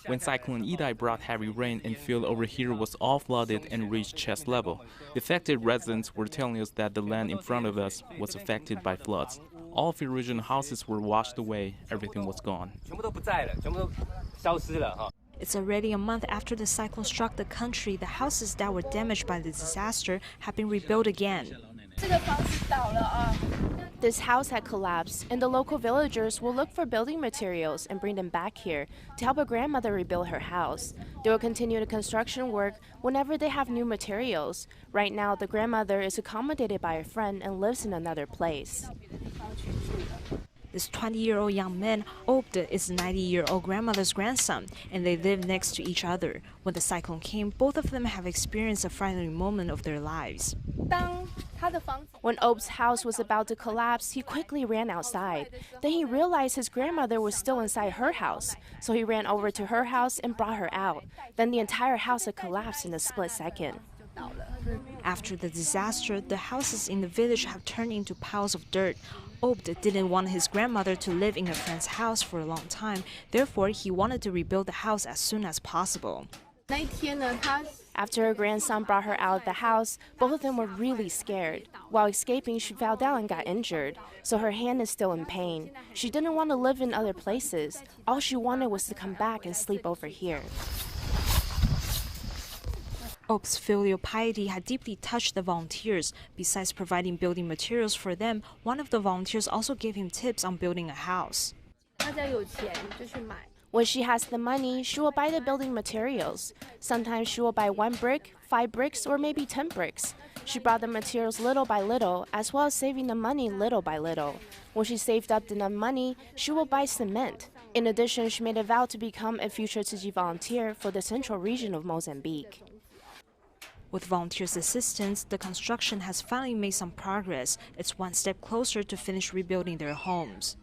When Cyclone Idai brought heavy rain and field over here was all flooded and reached chest level, the affected residents were telling us that the land in front of us was affected by floods. All of the original houses were washed away, everything was gone. It's already a month after the cyclone struck the country. The houses that were damaged by the disaster have been rebuilt again. This house had collapsed, and the local villagers will look for building materials and bring them back here to help a grandmother rebuild her house. They will continue the construction work whenever they have new materials. Right now, the grandmother is accommodated by a friend and lives in another place. This 20-year-old young man, Obd, is 90-year-old grandmother's grandson, and they live next to each other. When the cyclone came, both of them have experienced a frightening moment of their lives. When Ob's house was about to collapse, he quickly ran outside. Then he realized his grandmother was still inside her house, so he ran over to her house and brought her out. Then the entire house had collapsed in a split second. After the disaster, the houses in the village have turned into piles of dirt. Obd didn't want his grandmother to live in a friend's house for a long time, therefore he wanted to rebuild the house as soon as possible. After her grandson brought her out of the house, both of them were really scared. While escaping, she fell down and got injured, so her hand is still in pain. She didn't want to live in other places. All she wanted was to come back and sleep over here. Ob's filial piety had deeply touched the volunteers. Besides providing building materials for them, one of the volunteers also gave him tips on building a house. When she has the money, she will buy the building materials. Sometimes she will buy 1 brick, 5 bricks, or maybe 10 bricks. She brought the materials little by little, as well as saving the money little by little. When she saved up enough money, she will buy cement. In addition, she made a vow to become a future Tzu Chi volunteer for the central region of Mozambique. With volunteers' assistance, the construction has finally made some progress. It's one step closer to finish rebuilding their homes.